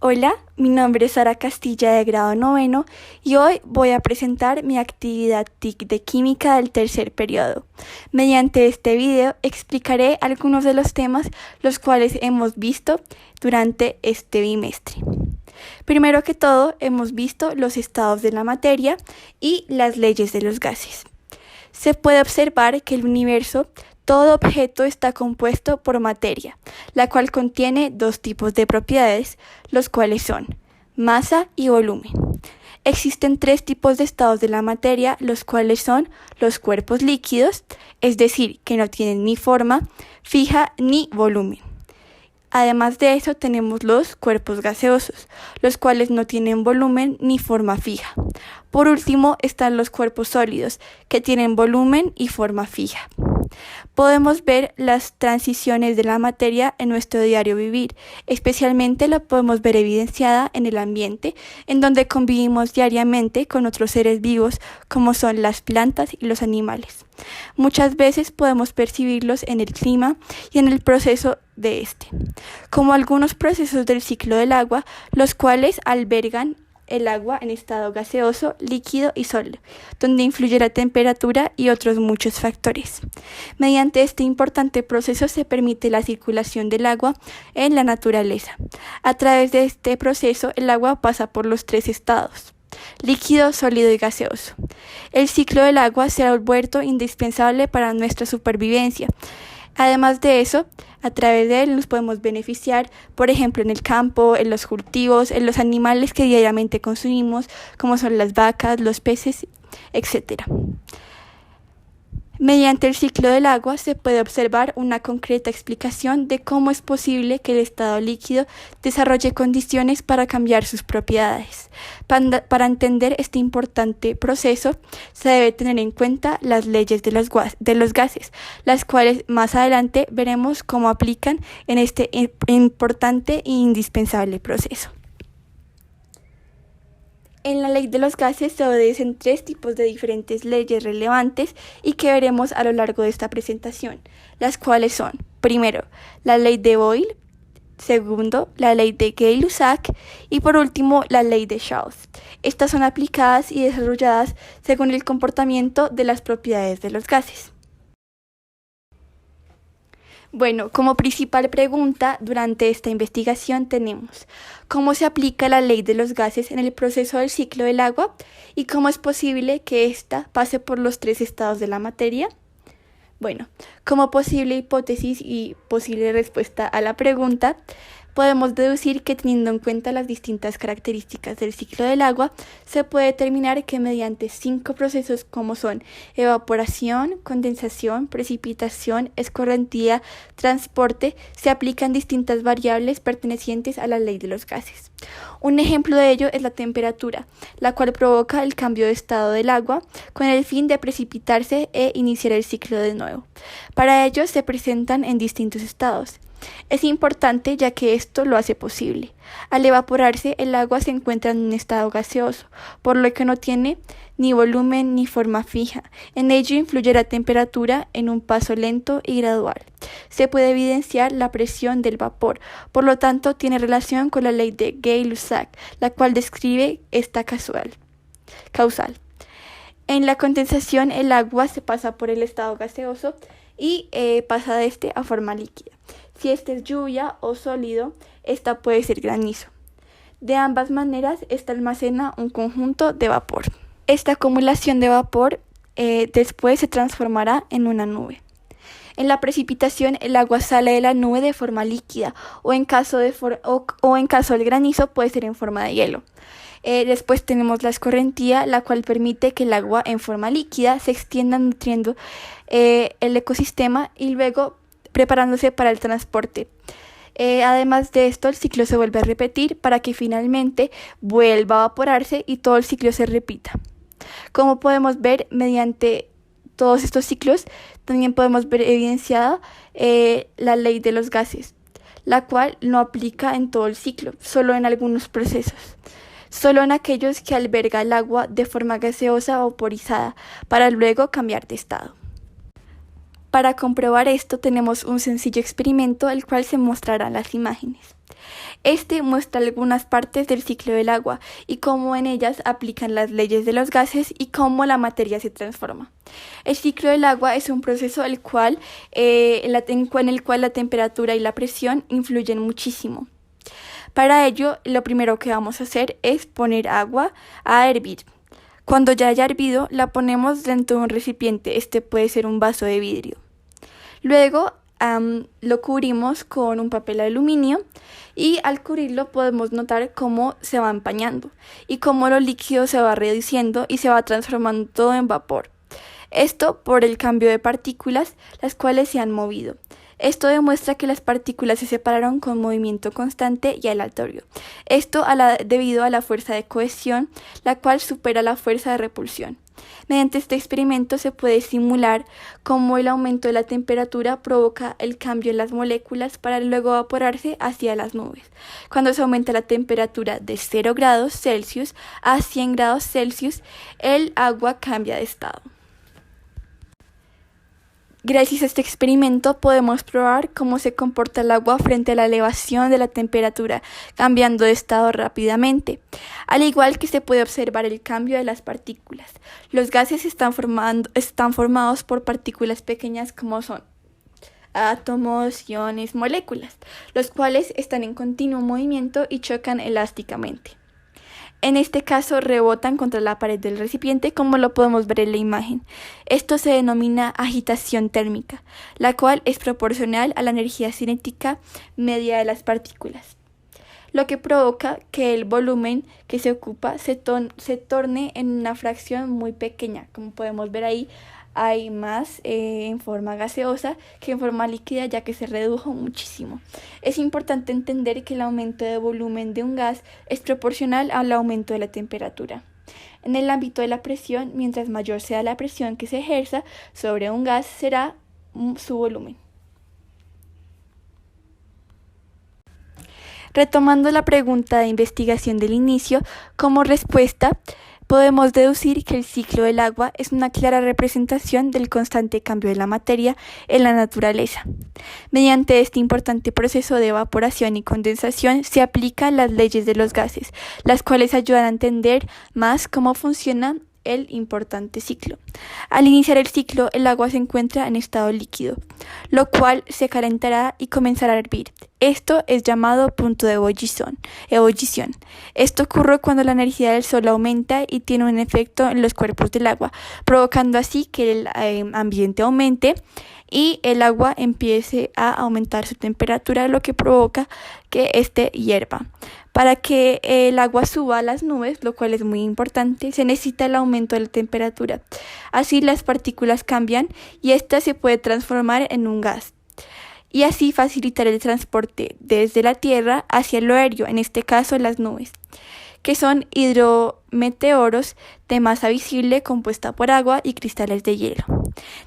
Hola, mi nombre es Sara Castilla de grado noveno y hoy voy a presentar mi actividad TIC de química del tercer periodo. Mediante este video explicaré algunos de los temas los cuales hemos visto durante este bimestre. Primero que todo, hemos visto los estados de la materia y las leyes de los gases. Se puede observar que el universo, todo objeto está compuesto por materia, la cual contiene dos tipos de propiedades, los cuales son masa y volumen. Existen tres tipos de estados de la materia, los cuales son los cuerpos líquidos, es decir, que no tienen ni forma fija ni volumen. Además de eso, tenemos los cuerpos gaseosos, los cuales no tienen volumen ni forma fija. Por último, están los cuerpos sólidos, que tienen volumen y forma fija. Podemos ver las transiciones de la materia en nuestro diario vivir, especialmente la podemos ver evidenciada en el ambiente, en donde convivimos diariamente con otros seres vivos como son las plantas y los animales. Muchas veces podemos percibirlos en el clima y en el proceso de este, como algunos procesos del ciclo del agua, los cuales albergan el agua en estado gaseoso, líquido y sólido, donde influye la temperatura y otros muchos factores. Mediante este importante proceso se permite la circulación del agua en la naturaleza. A través de este proceso, el agua pasa por los tres estados: líquido, sólido y gaseoso. El ciclo del agua se ha vuelto indispensable para nuestra supervivencia. Además de eso, a través de él nos podemos beneficiar, por ejemplo, en el campo, en los cultivos, en los animales que diariamente consumimos, como son las vacas, los peces, etc. Mediante el ciclo del agua se puede observar una concreta explicación de cómo es posible que el estado líquido desarrolle condiciones para cambiar sus propiedades. Para entender este importante proceso, se debe tener en cuenta las leyes de los gases, las cuales más adelante veremos cómo aplican en este importante e indispensable proceso. En la ley de los gases se obedecen tres tipos de diferentes leyes relevantes y que veremos a lo largo de esta presentación, las cuales son: primero, la ley de Boyle; segundo, la ley de Gay-Lussac; y por último, la ley de Charles. Estas son aplicadas y desarrolladas según el comportamiento de las propiedades de los gases. Bueno, como principal pregunta durante esta investigación tenemos: ¿cómo se aplica la ley de los gases en el proceso del ciclo del agua? ¿Y cómo es posible que ésta pase por los tres estados de la materia? Bueno, como posible hipótesis y posible respuesta a la pregunta, podemos deducir que, teniendo en cuenta las distintas características del ciclo del agua, se puede determinar que mediante 5 procesos como son evaporación, condensación, precipitación, escorrentía, transporte, se aplican distintas variables pertenecientes a la ley de los gases. Un ejemplo de ello es la temperatura, la cual provoca el cambio de estado del agua con el fin de precipitarse e iniciar el ciclo de nuevo. Para ello se presentan en distintos estados. Es importante ya que esto lo hace posible. Al evaporarse, el agua se encuentra en un estado gaseoso, por lo que no tiene ni volumen ni forma fija. En ello influye la temperatura en un paso lento y gradual. Se puede evidenciar la presión del vapor, por lo tanto tiene relación con la ley de Gay-Lussac, la cual describe esta causal. En la condensación, el agua se pasa por el estado gaseoso y pasa de este a forma líquida. Si este es lluvia o sólido, esta puede ser granizo. De ambas maneras, esta almacena un conjunto de vapor. Esta acumulación de vapor después se transformará en una nube. En la precipitación, el agua sale de la nube de forma líquida o en caso del granizo puede ser en forma de hielo. Después tenemos la escorrentía, la cual permite que el agua en forma líquida se extienda nutriendo el ecosistema y luego preparándose para el transporte. Además de esto, el ciclo se vuelve a repetir para que finalmente vuelva a evaporarse y todo el ciclo se repita. Como podemos ver, mediante todos estos ciclos, también podemos ver evidenciada la ley de los gases, la cual no aplica en todo el ciclo, solo en algunos procesos. Solo en aquellos que alberga el agua de forma gaseosa o vaporizada, para luego cambiar de estado. Para comprobar esto tenemos un sencillo experimento, el cual se mostrará en las imágenes. Este muestra algunas partes del ciclo del agua y cómo en ellas aplican las leyes de los gases y cómo la materia se transforma. El ciclo del agua es un proceso en el cual la temperatura y la presión influyen muchísimo. Para ello, lo primero que vamos a hacer es poner agua a hervir. Cuando ya haya hervido, la ponemos dentro de un recipiente. Este puede ser un vaso de vidrio. Luego lo cubrimos con un papel de aluminio y al cubrirlo podemos notar cómo se va empañando y cómo lo líquido se va reduciendo y se va transformando todo en vapor. Esto por el cambio de partículas, las cuales se han movido. Esto demuestra que las partículas se separaron con movimiento constante y aleatorio. Esto debido a la fuerza de cohesión, la cual supera la fuerza de repulsión. Mediante este experimento se puede simular cómo el aumento de la temperatura provoca el cambio en las moléculas para luego evaporarse hacia las nubes. Cuando se aumenta la temperatura de 0 grados Celsius a 100 grados Celsius, el agua cambia de estado. Gracias a este experimento podemos probar cómo se comporta el agua frente a la elevación de la temperatura, cambiando de estado rápidamente. Al igual que se puede observar el cambio de las partículas. Los gases están formados por partículas pequeñas como son átomos, iones, moléculas, los cuales están en continuo movimiento y chocan elásticamente. En este caso rebotan contra la pared del recipiente, como lo podemos ver en la imagen. Esto se denomina agitación térmica, la cual es proporcional a la energía cinética media de las partículas, lo que provoca que el volumen que se ocupa se torne en una fracción muy pequeña. Como podemos ver ahí, hay más en forma gaseosa que en forma líquida, ya que se redujo muchísimo. Es importante entender que el aumento de volumen de un gas es proporcional al aumento de la temperatura. En el ámbito de la presión, mientras mayor sea la presión que se ejerza sobre un gas, será su volumen. Retomando la pregunta de investigación del inicio, como respuesta, podemos deducir que el ciclo del agua es una clara representación del constante cambio de la materia en la naturaleza. Mediante este importante proceso de evaporación y condensación se aplican las leyes de los gases, las cuales ayudan a entender más cómo funciona el importante ciclo. Al iniciar el ciclo, el agua se encuentra en estado líquido, lo cual se calentará y comenzará a hervir. Esto es llamado punto de ebullición. Esto ocurre cuando la energía del sol aumenta y tiene un efecto en los cuerpos del agua, provocando así que el ambiente aumente y el agua empiece a aumentar su temperatura, lo que provoca que éste hierva. Para que el agua suba a las nubes, lo cual es muy importante, se necesita el aumento de la temperatura. Así las partículas cambian y ésta se puede transformar en un gas, y así facilitar el transporte desde la Tierra hacia lo aéreo, en este caso las nubes, que son hidrometeoros de masa visible compuesta por agua y cristales de hielo.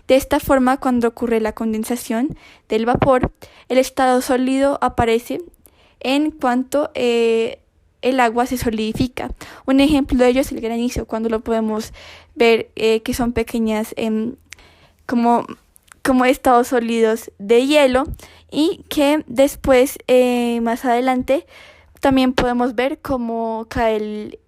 De esta forma, cuando ocurre la condensación del vapor, el estado sólido aparece en cuanto el agua se solidifica. Un ejemplo de ello es el granizo, cuando lo podemos ver que son pequeñas como estados sólidos de hielo, y que después más adelante también podemos ver cómo cae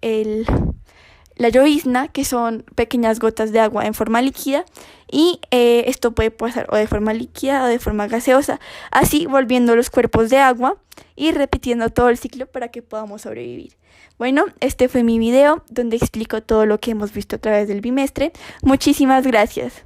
la llovizna, que son pequeñas gotas de agua en forma líquida, y esto puede pasar o de forma líquida o de forma gaseosa, así volviendo los cuerpos de agua y repitiendo todo el ciclo para que podamos sobrevivir. Bueno, este fue mi video donde explico todo lo que hemos visto a través del bimestre. Muchísimas gracias.